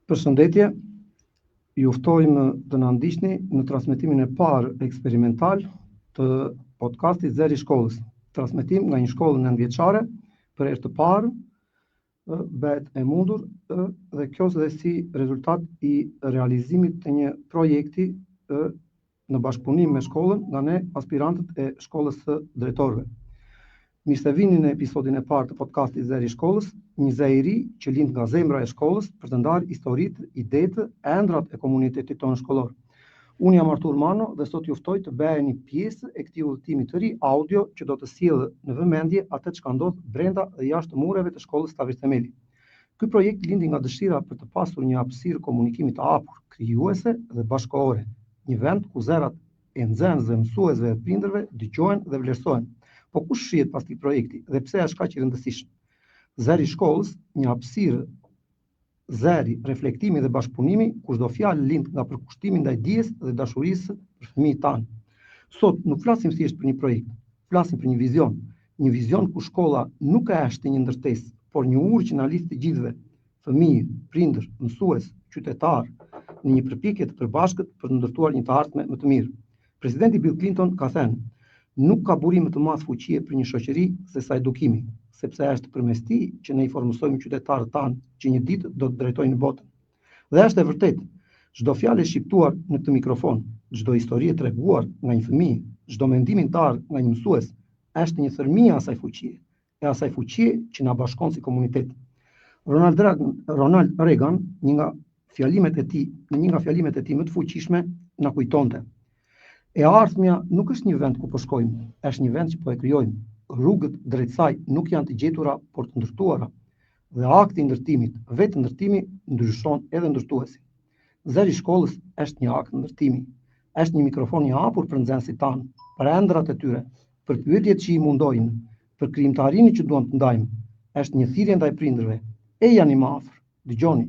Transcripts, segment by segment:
Përshëndetje, ju ftojmë të na ndiqni në transmetimin e parë eksperimental të podcastit Zeri i shkollës. Transmetim nga një shkollë nëntëvjeçare, për herë të parë bëhet e mundur dhe kjo dhe si rezultat i realizimit të një projekti në bashkëpunim me shkollën nga ne aspirantët e shkollës së drejtorëve. Mirë se vini në episodin e parë të podcastit Zeri i shkollës, një zë i ri që lind nga zemra e shkollës për të ndarë historitë, idetë, ëndrat e komunitetit tonë shkollor. Unë jam Artur Mano dhe sot ju ftoj të bëheni pjesë e këtij udhëtimi të ri audio që do të sjellë në vëmendje atë çka ndodh brenda dhe jashtë mureve të shkollës Tavris Themeli. Ky projekt lindi nga dëshira për të pasur një hapësirë komunikimi të hapur, krijuese dhe bashkëkohore, një vend ku zërat e nxënësve, mësuesve dhe prindërve dëgjohen dhe vlerësohen. Po kush shihet pas këtij projekti dhe pse është kaq i rëndësishëm? Zeri i shkollës, një hapësirë zeri, reflektimi dhe bashkëpunimi, ku çdo fjalë lind nga përkushtimi ndaj dijes dhe dashurisë për fëmijët tanë. Sot nuk flasim thjesht për një projekt, flasim për një vizion ku shkolla nuk është një ndërtesë, por një urë që na lidh të gjithëve, fëmijë, prindër, mësues, qytetar, në një përpjekje të përbashkët për të ndërtuar një të ardhme më të mirë. Presidenti Bill Clinton ka thënë: "Nuk ka burim më të madh fuqie për një shoqëri se sa edukimi, sepse është përmes tij që ne i formosojmë qytetarët tanë që një ditë do të drejtojnë botën." Dhe është e vërtetë, çdo fjalë e shqiptuar në këtë mikrofon, çdo histori e treguar nga një fëmijë, çdo mendim i ndarë nga një mësues, është një thërmie asaj fuqie, e asaj fuqie që na bashkon si komunitet. Ronald Reagan, në një nga fjalimet e tij më të fuqishme, na kujtonte: "E ardhmja nuk është një vend ku po shkojmë, është një vend që po e krijojmë. Rrugët drejt saj nuk janë të gjetura, por të ndërtuara. Dhe akti i ndërtimit, vetë ndërtimi, ndryshon edhe ndërtuesin." Zeri i shkollës është një akt ndërtimi, është një mikrofon i hapur për nxënësit tanë, për ëndrat e tyre, për pyetjet që i mundojnë, për krijimtarinë që duam të ndajmë, është një thirrje ndaj prindërve: "E jani më afër, dëgjoni,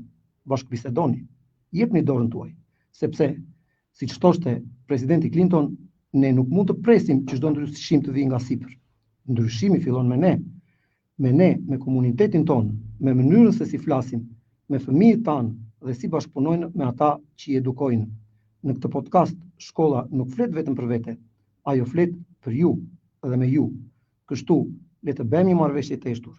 bashkëbisedoni, jepni dorën tuaj." Sepse, siç thoshte presidenti Clinton, ne nuk mund të presim që çdo ndryshim të vijë nga sipër. Ndryshimi fillon me ne, me komunitetin tonë, me mënyrën se si flasim, me fëmijët tanë dhe si bashkëpunojnë me ata që i edukojnë. Në këtë podcast, shkolla nuk flet vetëm për vete, ajo flet për ju dhe me ju. Kështu, le të bëjmë një marrëveshje të eshtur.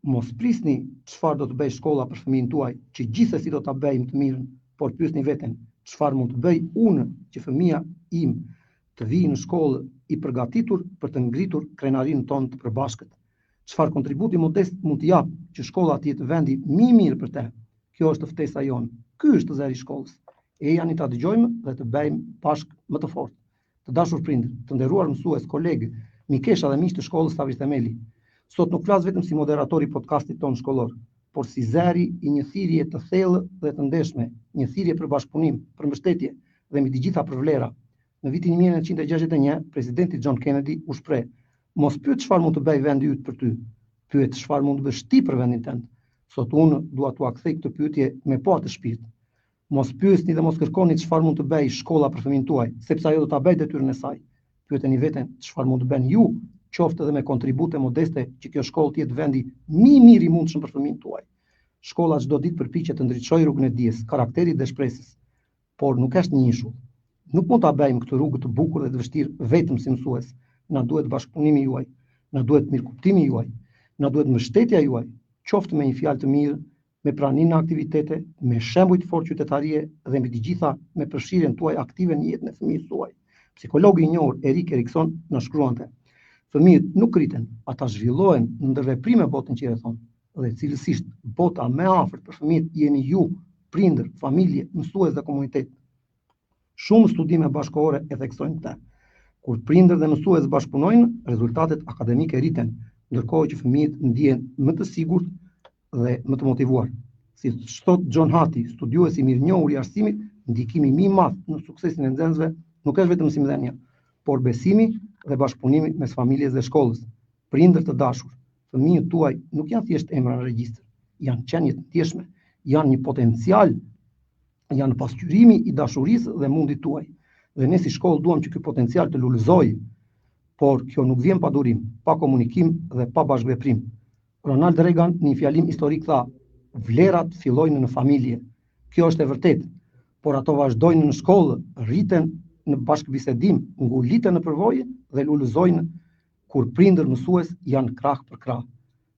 Mos prisni çfarë do të bëj shkolla për fëmijën tuaj, që gjithsesi do ta bëjmë të mirën, por pyesni veten, çfarë mund të bëj unë që fëmia im të vijë në shkollë i përgatitur për të ngritur krenarinë tonë të përbashkët. Çfarë kontributi modest mund të jap që shkolla të jetë vendi më i mirë për te? Kjo është ftesa jonë. Ky është zeri i shkollës. E jani ta dëgjojmë dhe të bëjmë bashkë më të fortë. Të dashur prindër, të nderuar mësues, kolegë, mikesha dhe miq të shkollës Tavris Themeli. Sot nuk flas vetëm si moderator i podcastit tonë shkollor, por si zeri i një thirrje të thellë dhe të ndeshme, një thirrje për bashkëpunim, për mbështetje dhe mbi të gjitha për vlera. Në vitin 1961, presidenti John Kennedy u shpreh: "Mos pyet çfarë mund të bëj vendi yt për ty, pyet çfarë mund të bësh ti për vendin tënd." Sot unë dua t'u kthej këtë pyetje me po atë shpirt. Mos pyesni dhe mos kërkoni çfarë mund të bëj shkolla për fëmijën tuaj, sepse ajo do ta bëjë detyrën e saj. Pyeteni veten çfarë mund të bëni ju, qoftë edhe me kontribute modeste, që kjo shkollë të jetë vendi më i mirë i mundshëm për fëmijën tuaj. Shkolla çdo ditë përpiqet të ndriçojë rrugën e dijes, karakterit dhe shpresës, por nuk është një ishull. Nuk mund ta bëjmë këtë rrugë të bukur dhe të vështirë vetëm si mësues. Na duhet bashkëpunimi juaj, na duhet mirëkuptimi juaj, na duhet mbështetja juaj, qoftë me një fjalë të mirë, me praninë në aktivitete, me shembuj të fortë qytetarie dhe mbi të gjitha me përfshirjen tuaj aktive në jetën e fëmijës tuaj. Psikologu i njohur Erik Erikson na shkruante: "Fëmijët nuk rriten, ata zhvillohen në ndërveprim me botën që i rrethon, dhe cilësisht bota më e afërt për fëmijët jeni ju, prindër, familje, mësues dhe komunitet." Shumë studime bashkëkohore e theksojnë këtë. Kur prindër dhe mësues bashkëpunojnë, rezultatet akademike rriten, ndërkohë që fëmijët ndihen më të sigurt dhe më të motivuar. Si thot John Hattie, studiuesi mirënjohur i arsimit, ndikimi më i madh në suksesin e nxënësve nuk është vetëm simdhënia, por besimi dhe bashkëpunimi mes familjes dhe shkollës. Prindër të dashur, fëmijët tuaj nuk janë thjesht emra në regjistër, janë qenie të ndjeshme, janë një potencial, janë pasqyrimi i dashurisë dhe mundit tuaj. Dhe ne si shkollë duam që ky potencial të lulëzojë, por kjo nuk vjen pa durim, pa komunikim dhe pa bashkëveprim. Ronald Reagan në një fjalim historik tha: "Vlerat fillojnë në familje." Kjo është e vërtetë, por ato vazhdojnë në shkollë, rriten në bashkëbisedim, nguliten në përvojë dhe lulëzojnë kur prindër mësues janë krah për krah.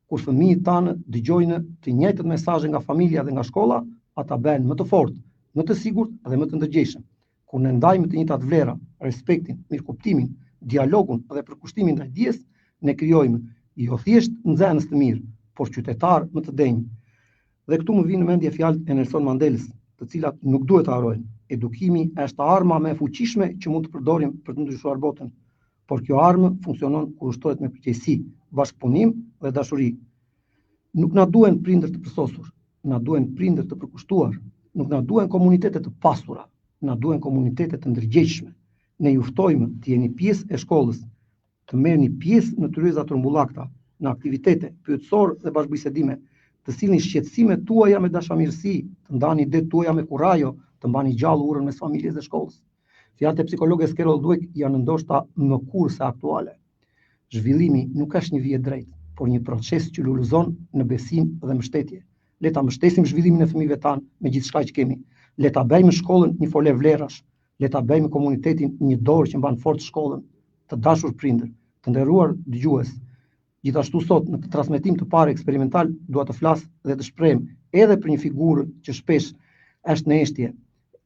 Kur fëmijët tanë dëgjojnë të njëjtët mesazhe nga familja dhe nga shkolla, ata bëhen më të fortë, më të sigurt dhe më të ndërgjegjshëm. Kur ne ndajmë të njëjtat vlera, respektin, mirëkuptimin, dialogun dhe përkushtimin ndaj dijes, ne krijojmë jo thjesht nxënës të mirë, por qytetar më të denj. Dhe këtu më vjen në mendje fjalët e Nelson Mandelës, të cilat nuk duhet të harrojmë. Edukimi është arma më e fuqishme që mund të përdorim për të ndryshuar botën. Por kjo armë funksionon kur ushtohet me përgjegjësi, bashkëpunim dhe dashuri. Nuk na duhen prindër të përsosur, na duhen prindër të përkushtuar, nuk na duhen komunitete të pasura, na duhen komunitete të ndërgjegjshme. Ne ju ftojmë të jeni pjesë e shkollës, të merrni pjesë në tryeza trumbullakta, në aktivitete pyetësor dhe bashkëbisedime, të sillni shqetësimet tuaja me dashamirësi, të ndani det tuaja me kurajo, të mbani gjallë urën mes familjes dhe shkollës. Fjalët e psikologes Carol Dweck janë ndoshta më kurrë se aktuale. Zhvillimi nuk është një vije drejtë, por një proces që lulëzon në besim dhe mbështetje. Le ta mbështesim zhvillimin e fëmijëve tanë me gjithçka që kemi. Le ta bëjmë shkollën një fole vlerash. Le ta bëjmë komunitetin një dorë që mban fort shkollën. Të dashur prindër, të nderuar dëgjues. Gjithashtu sot në këtë transmetim të parë eksperimental dua të flas dhe të shprehem edhe për një figurë që shpesh është në eshtje,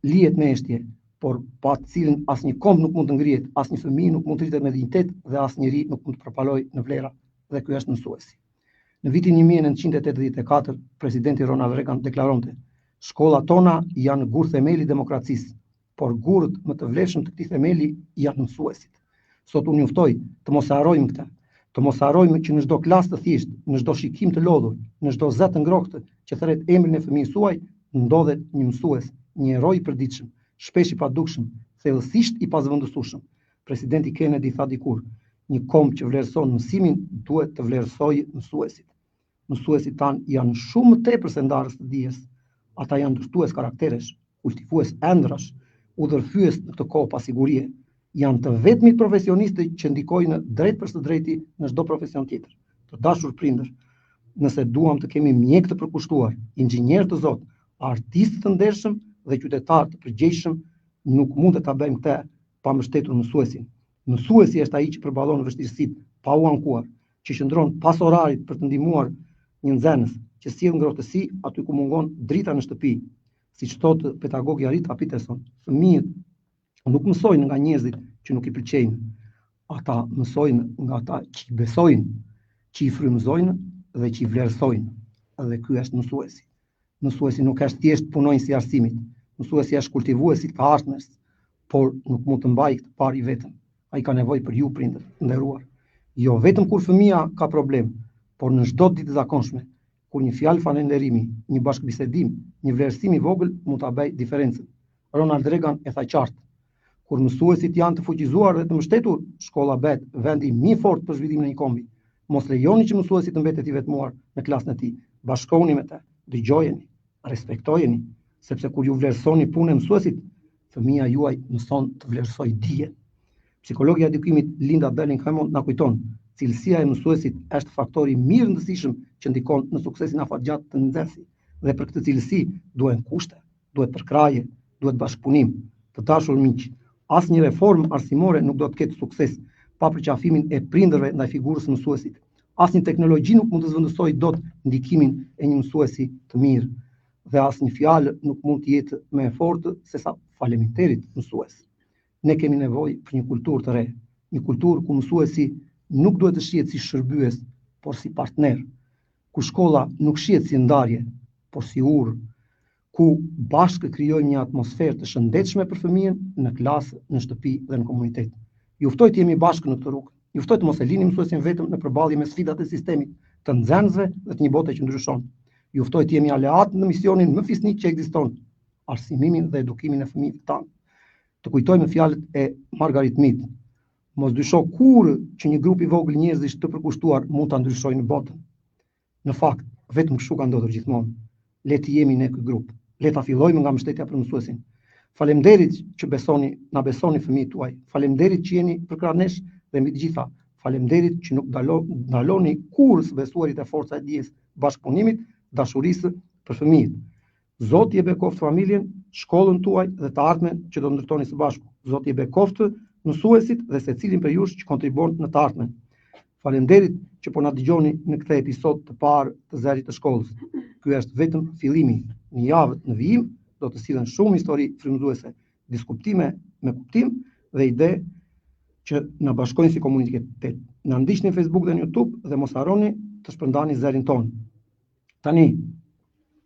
lihet në eshtje, por pa të cilën asnjë komb nuk mund të ngrihet, asnjë fëmijë nuk mund të rritet me dinjitet dhe asnjëri nuk mund të përpalojë në vlera, dhe ky është mësuesi. Në vitin 1984, presidenti Ronald Reagan deklaronte: "Shkollat tona janë gur themeli i demokracisë, por gurët më të vlefshëm të këtij themeli janë mësuesit." Sot unë ju ftoj të mos e harrojmë këtë. Të mos harrojmë që në çdo klasë të thjeshtë, në çdo shikim të lodhur, në çdo zë të ngrohtë që thret emrin e fëmijës suaj, ndodhet një mësues, një heroj i përditshëm, shpesh i padukshëm, thellësisht i pazvendësueshëm. Presidenti Kennedy tha dikur: "Një komb që vlerëson mësimin duhet të vlerësojë mësuesit." Mësuesit tanë janë shumë më tepër se ndarës të dijes. Ata janë ndërtues karakteresh, kultivues ëndrash, udhërfyes në këtë kohë pasigurie. Janë të vetmit profesionistë që ndikojnë drejt për së drejti në çdo profesion tjetër. Të dashur prindër, nëse duam të kemi mjek të përkushtuar, inxhinier të zot, artistë të ndershëm dhe qytetar të përgjegjshëm, nuk mund të ta bëjmë këtë pa mbështetur mësuesin. Mësuesi është ai që përballon vështirësitë pa u ankuar, që qëndron pas orarit për të ndihmuar një nxënës, që sjell ngrohtësi aty ku mungon drita në shtëpi. Siç thotë pedagogja Rita Peterson, fëmijët nuk mësojnë nga njerëzit që nuk i pëlqejnë. Ata mësojnë nga ata që i besojnë, që i frymëzojnë dhe që i vlerësojnë. Dhe ky është mësuesi. Mësuesi nuk është thjesht punonjës i arsimit. Mësuesi është kultivuesi të ardhmes, por nuk mund të mbajë këtë parë i vetëm. Ai ka nevojë për ju prindër, nderuar. Jo vetëm kur fëmia ka problem, por në çdo ditë të zakonshme, kur një fjalë falënderimi, një bashkëbisedim, një vlerësim i vogël mund ta bëjë diferencën. Ronald Reagan e tha qartë: "Kur mësuesit janë të fuqizuar dhe të mbështetur, shkolla bëhet vendi më i fortë për zhvillimin e një kombi. Mos lejoni që mësuesi të mbetet i vetmuar në klasën e tij. Bashkohuni me të, dëgjojeni, respektojeni, sepse kur ju vlerësoni punën e mësuesit, fëmia juaj mëson të vlerësojë dijen." Psikologja e edukimit Linda Bellingham na kujton: "Cilësia e mësuesit është faktori mirë rëndësishëm që ndikon në suksesin afatgjatë të nxënësit, dhe për këtë cilësi duhen kushte, duhet përkraje, duhet bashkëpunim." Të dashur miq, asnjë reformë arsimore nuk do të ketë sukses pa përqafimin e prindërve ndaj figurës së mësuesit. Asnjë teknologji nuk mund të zvendësojë dot ndikimin e një mësuesi të mirë, dhe asnjë fjalë nuk mund të jetë më e fortë se sa faleminderit mësues. Ne kemi nevojë për një kulturë të re, një kulturë ku mësuesi nuk duhet të shihet si shërbyes, por si partner, ku shkolla nuk shihet si ndarje, por si urë, ku bashkë krijojmë një atmosferë të shëndetshme për fëmijën në klasë, në shtëpi dhe në komunitet. Ju ftoj të jemi bashkë në këtë rrugë. Ju ftoj të mos e lini mësuesin vetëm në përballje me sfidat e sistemit, të nxënësve dhe të një bote që ndryshon. Ju ftoj të jemi aleat në misionin më fisnik që ekziston, arsimimin dhe edukimin e fëmijëve tanë. Të kujtojmë fjalët e Margaret Mead: "Mos dysho kurrë që një grup i vogël njerëzish të përkushtuar mund ta ndryshojnë botën." Në fakt, vetëm kështu ka ndodhur gjithmonë. Le të jemi ne ky grup. Le ta fillojmë nga mbështetja për mësuesin. Faleminderit që na besoni fëmijët tuaj. Faleminderit që jeni përkrah nesh dhe mbi të gjitha, faleminderit që nuk ndaloni kurrë së besuarit e forca e dijes, bashkëpunimit, dashurisë për fëmijët. Zoti e bekoft familjen, shkollën tuaj dhe të ardhmen që do ndërtoni së bashku. Zoti e bekoft mësuesit dhe secilin prej jush që kontribuon në të ardhmen. Faleminderit që po na dëgjoni në këtë episod të parë të Zerit të shkollës. Ky është vetëm fillimi. Në javët në vijim do të sillen shumë histori frymëzuese, diskutime me kuptim dhe ide që na bashkojnë si komunitet. Na ndiqni në Facebook dhe në YouTube dhe mos harroni të shpërndani Zerin ton. Tani,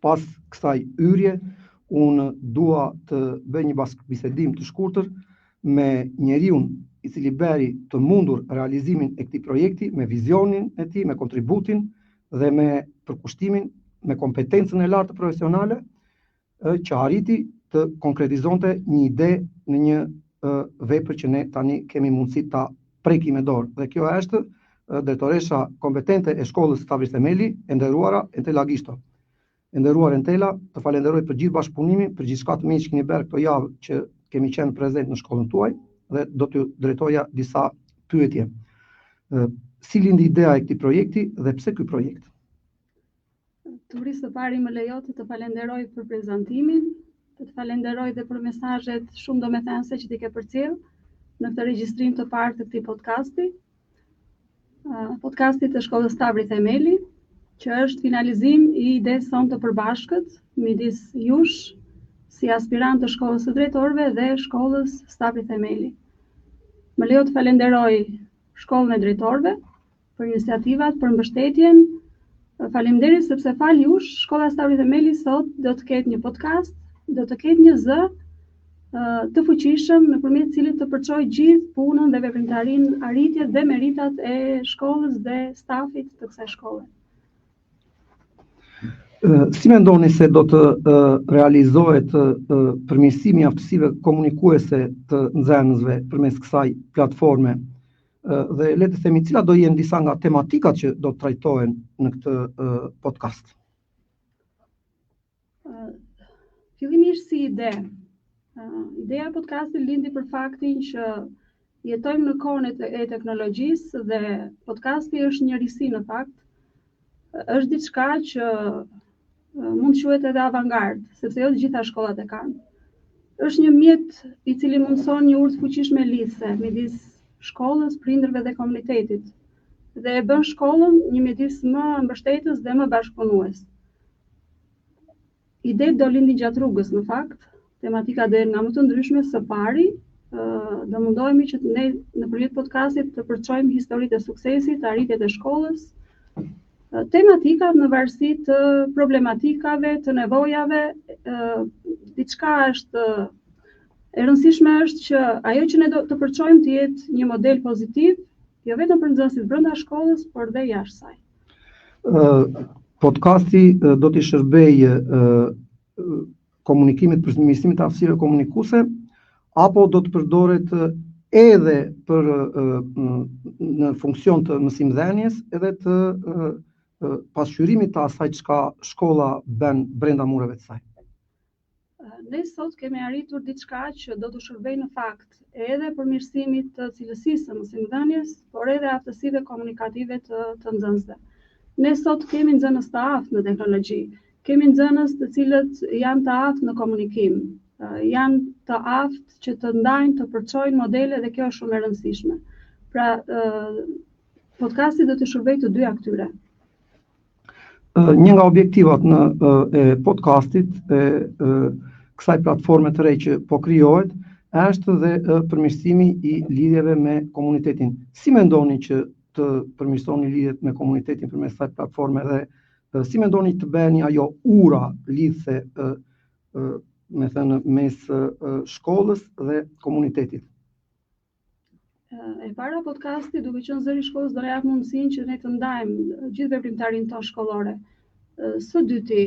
pas kësaj hyrje, unë dua të bëj një bisedim të shkurtër me njeriu i cili beri të mundur realizimin e këtij projekti me vizionin e tij, me kontributin dhe me përkushtimin, me kompetencën e lartë profesionale që arriti të konkretizonte një ide në një vepër që ne tani kemi mundësi ta prekim me dorë. Dhe kjo është drejtoresha kompetente e shkollës Stavri Themeli, e nderuara Entela Gishto. E nderuar Entela, të falenderoj për gjithë bashkëpunimin, për gjithçka të mirë që keni bërë këto javë që kemi qenë prezent në shkollën tuaj dhe do t'ju drejtoja disa pyetje. Si lindi ideja e këtij projekti dhe pse ky projekt? Turisë së pari më lejo të falenderoj për prezantimin, të falenderoj dhe për mesazhet shumë domethënëse që ti ke përcjell në këtë regjistrim të parë të këtij podcasti. Podcasti të shkollës Stavri Themeli, që është finalizim i idesë sonë të përbashkët midis jush si aspirant të shkollës së drejtorëve dhe shkollës Stavri Themeli. Më lejo të falenderoj shkollën e drejtorëve për iniciativat, për mbështetjen. Faleminderit sepse fal jush, shkolla Stavri Themeli sot do të ketë një podcast, do të ketë një zë të fuqishëm nëpërmjet cilit të përçojë gjithë punën dhe veprimtarinë, arritjet dhe meritat e shkollës dhe stafit të kësaj shkolle. Si mendoni se do të realizohet përmirësimi i aftësive komunikuese të nxënësve përmes kësaj platforme? Dhe le të themi cilat do jenë disa nga tematikat që do të trajtohen në këtë podcast? Fillimisht si ide. Ideja e podcastit lindi për faktin që jetojmë në kohën e teknologjisë dhe podcasti është një risi në fakt. Është diçka që mund të quhet edhe avangard, sepse jo të gjitha shkollat e kanë. Është një mjet i cili mundson një urtë fuqishme lidhse midis shkollës, prindërve dhe komunitetit, dhe e bën shkollën një mjedis më mbështetës dhe më bashkëpunues. Idetë do lindin gjatë rrugës në fakt, tematika do jenë nga më të ndryshme. Së pari, do mundohemi që ne nëpërmjet podcastit të përçojmë historitë e suksesit, arritjet e shkollës, tematikat në varësi të problematikave, të nevojave. Diçka është e rëndësishme është që ajo që ne do të përçojmë të jetë një model pozitiv, jo vetëm për nxënësit brenda shkollës, por dhe jashtë saj. Podcasti do të shërbejë komunikimit për mirësimin e aftësive komunikuese, apo do të përdoret edhe për në funksion të mësimdhënies, edhe të pasqyrimit të asaj çka shkolla bën brenda mureve të saj? Ne sot kemi arritur diçka që do të shërbejë në fakt edhe përmirësimit të cilësisë së mësimdhënies, por edhe aftësive komunikative të nxënësve. Ne sot kemi nxënës të aftë në teknologji, kemi nxënës të cilët janë të aftë në komunikim, janë të aftë që të ndajnë, të përçojnë modele, dhe kjo është shumë e rëndësishme. Pra, podcasti do të shërbejë të dyja këtyre. Një nga objektivat e podcastit, kësaj platforme të re që po krijohet, është dhe përmirësimi i lidhjeve me komunitetin. Si mendoni që të përmirësoni lidhjet me komunitetin përmes kësaj platforme dhe si mendoni të bëheni ajo ura lidhse mes shkollës dhe komunitetit? E para, podcasti, duke qenë zëri i shkollës, do na jap mundësinë që ne të ndajmë gjithë veprimtarinë tonë shkollore. Së dyti,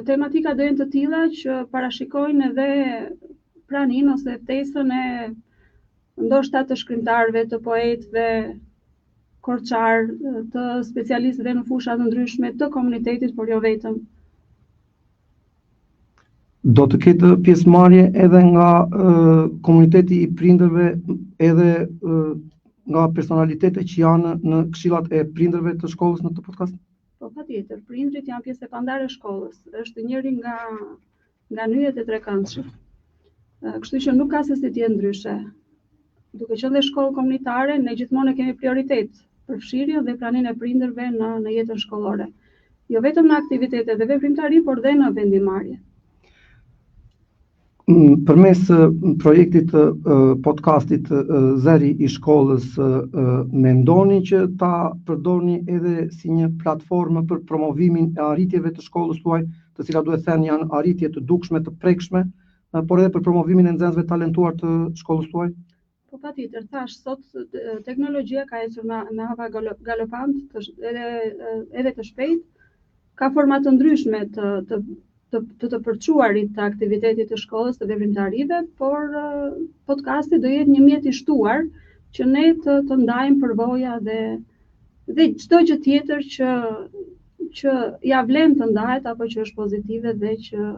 tematika do jenë të tilla që parashikojnë edhe praninë ose ftesën e ndoshta të shkrimtarëve, të poetëve, korçar, të specialistëve në fusha të ndryshme të komunitetit, por jo vetëm. Do të ketë pjesëmarrje edhe nga komuniteti i prindërve, edhe nga personalitete që janë në këshillat e prindërve të shkollës në këtë podcast? Po patjetër, prindrit janë pjesë e pandare e shkollës. Është njëri nga nyjet e trekëndshëm. Kështu që nuk ka se si të jetë ndryshe. Duke qenë dhe shkollë komunitare, ne gjithmonë kemi prioritet përfshirjen dhe praninë e prindërve në jetën shkollore. Jo vetëm në aktivitete dhe veprimtari, por dhe në vendimarrje. Përmes projektit podcastit Zëri i shkollës, mendoni që ta përdorni edhe si një platformë për promovimin e arritjeve të shkollës tuaj, të cilat duhet thënë janë arritje të dukshme, të prekshme, por edhe për promovimin e nxënësve talentuar të shkollës tuaj? Po patjetër, thash, sot teknologjia ka ecur me hapa galopant, edhe të shpejt, ka forma të ndryshme të përçuarit të aktivitetit të shkollës të veprimtarive, por podcasti do jetë një mjet i shtuar që ne të ndajmë përvoja dhe çdo gjë tjetër që ja vlen të ndahet apo që është pozitive dhe që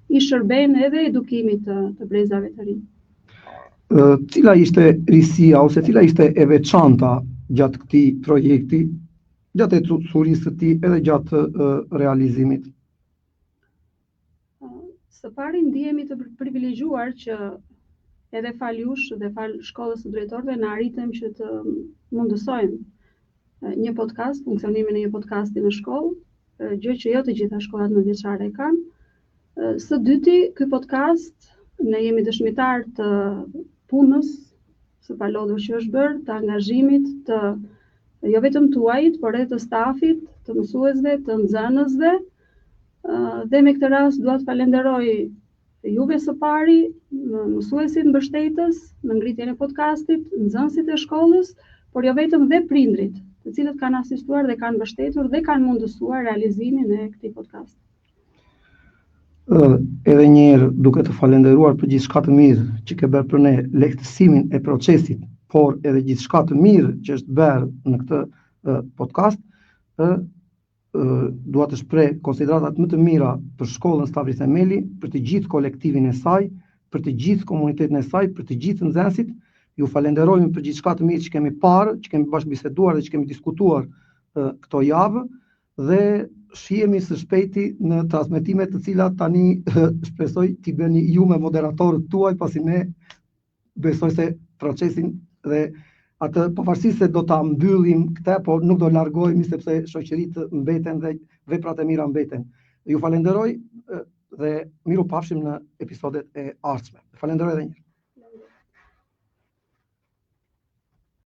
i shërben edhe edukimit të brezave të rinj. Cila ishte risia ose cila ishte e veçanta gjatë këtij projekti, gjatë thurisë së tij edhe gjatë realizimit? Së pari ndihemi të privilegjuar që edhe fal jush dhe fal shkollës së drejtorëve na arritëm që të mundësojmë një podcast, funksionimin e një podcasti në shkollë, gjë që jo të gjitha shkollat nëntëvjeçare e kanë. Së dyti, ky podcast ne jemi dëshmitar të punës së palodhur që është bërë, të angazhimit të jo vetëm tuajit, por edhe të stafit, të mësuesve, të nxënësve. Dhe me këtë rast dua të falenderoj juve së pari, mësuesit mbështetës në ngritjen e podcastit, nxënësit e shkollës, por jo vetëm dhe prindrit, të cilët kanë asistuar dhe kanë mbështetur dhe kanë mundësuar realizimin e këtij podcasti. Edhe një herë duke të falenderuar për gjithçka të mirë që ke bërë për ne, lehtësimin e procesit, por edhe gjithçka të mirë që është bërë në këtë podcast, dua të shpreh konsideratat më të mira për shkollën Stavri Themeli, për të gjithë kolektivin e saj, për të gjithë komunitetin e saj, për të gjithë nxënësit. Ju falenderojmë për gjithçka të mirë që kemi parë, që kemi bashkë biseduar dhe që kemi diskutuar këto javë, dhe shihemi së shpejti në transmetime të cilat tani shpresoj t'i bëni ju me moderatorët tuaj, pasi ne besoj se procesin dhe atë pavarësisht se do ta mbyllim këtë, por nuk do largohemi sepse shoqëritë mbeten dhe veprat e mira mbeten. Ju falenderoj dhe miru pafshim në episodet e ardhshme. Falenderoj edhe një herë.